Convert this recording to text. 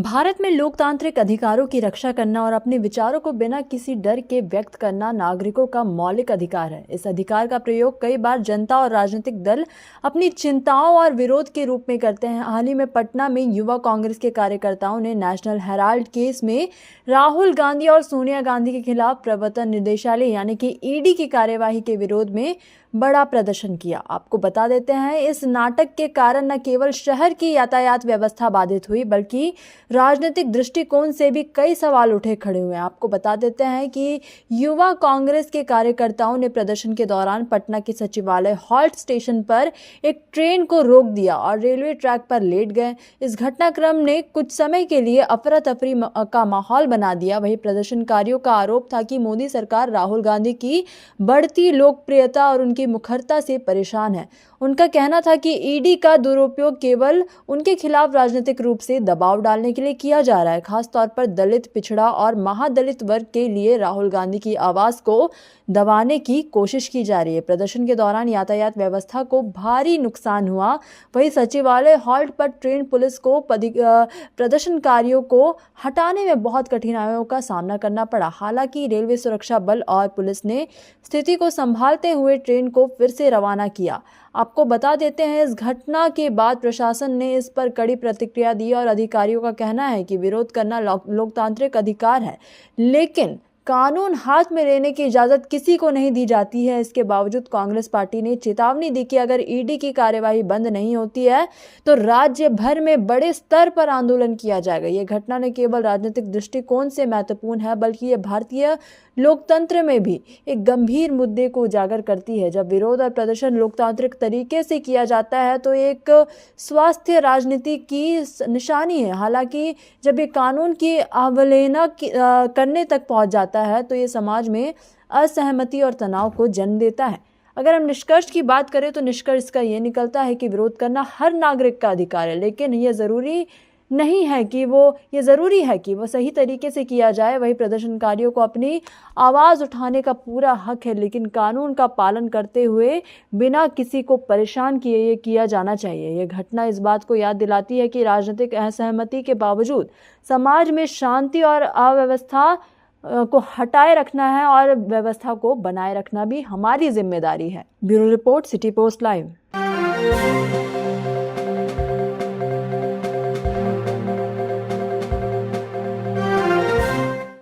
भारत में लोकतांत्रिक अधिकारों की रक्षा करना और अपने विचारों को बिना किसी डर के व्यक्त करना नागरिकों का मौलिक अधिकार है। इस अधिकार का प्रयोग कई बार जनता और राजनीतिक दल अपनी चिंताओं और विरोध के रूप में करते हैं। हाल ही में पटना में युवा कांग्रेस के कार्यकर्ताओं ने नेशनल हेराल्ड केस में राहुल गांधी और सोनिया गांधी के खिलाफ प्रवर्तन निदेशालय यानी कि ईडी की कार्यवाही के विरोध में बड़ा प्रदर्शन किया। आपको बता देते हैं, इस नाटक के कारण न केवल शहर की यातायात व्यवस्था बाधित हुई बल्कि राजनीतिक दृष्टिकोण से भी कई सवाल उठे खड़े हुए हैं। आपको बता देते हैं कि युवा कांग्रेस के कार्यकर्ताओं ने प्रदर्शन के दौरान पटना के सचिवालय हॉल्ट स्टेशन पर एक ट्रेन को रोक दिया और रेलवे ट्रैक पर लेट गए। इस घटनाक्रम ने कुछ समय के लिए अफरा तफरी का माहौल बना दिया। वहीं प्रदर्शनकारियों का आरोप था कि मोदी सरकार राहुल गांधी की बढ़ती लोकप्रियता और उनकी मुखरता से परेशान है। उनका कहना था कि ईडी का दुरुपयोग केवल उनके खिलाफ राजनीतिक रूप से दबाव डालने के लिए किया जा रहा है। खासतौर पर दलित, पिछड़ा और महादलित वर्ग के लिए राहुल गांधी की आवाज को दबाने की कोशिश की जा रही है। प्रदर्शन के दौरान यातायात व्यवस्था को भारी नुकसान हुआ। वहीं सचिवालय हॉल्ट पर ट्रेन पुलिस को प्रदर्शनकारियों को हटाने में बहुत कठिनाइयों का सामना करना पड़ा। हालांकि रेलवे सुरक्षा बल और पुलिस ने स्थिति को संभालते हुए ट्रेन को फिर से रवाना किया। आपको बता देते हैं, इस घटना के बाद प्रशासन ने इस पर कड़ी प्रतिक्रिया दी और अधिकारियों का कहना है कि विरोध करना लोकतांत्रिक अधिकार है, लेकिन कानून हाथ में लेने की इजाजत किसी को नहीं दी जाती है। इसके बावजूद कांग्रेस पार्टी ने चेतावनी दी कि अगर ईडी की कार्यवाही बंद नहीं होती है तो राज्य भर में बड़े स्तर पर आंदोलन किया जाएगा। यह घटना न केवल राजनीतिक दृष्टिकोण से महत्वपूर्ण है बल्कि यह भारतीय लोकतंत्र में भी एक गंभीर मुद्दे को उजागर करती है। जब विरोध और प्रदर्शन लोकतांत्रिक तरीके से किया जाता है तो एक स्वास्थ्य राजनीति की निशानी है। हालांकि जब ये कानून की अवहेलना करने तक पहुंच जाता है तो ये समाज में असहमति और तनाव को जन्म देता है। अगर हम निष्कर्ष की बात करें तो निष्कर्ष इसका ये निकलता है कि विरोध करना हर नागरिक का अधिकार है, लेकिन ये ज़रूरी है कि वो सही तरीके से किया जाए। वही प्रदर्शनकारियों को अपनी आवाज़ उठाने का पूरा हक है, लेकिन कानून का पालन करते हुए बिना किसी को परेशान किए ये किया जाना चाहिए। ये घटना इस बात को याद दिलाती है कि राजनीतिक असहमति के बावजूद समाज में शांति और अव्यवस्था को हटाए रखना है और व्यवस्था को बनाए रखना भी हमारी जिम्मेदारी है। Bureau report, city post live.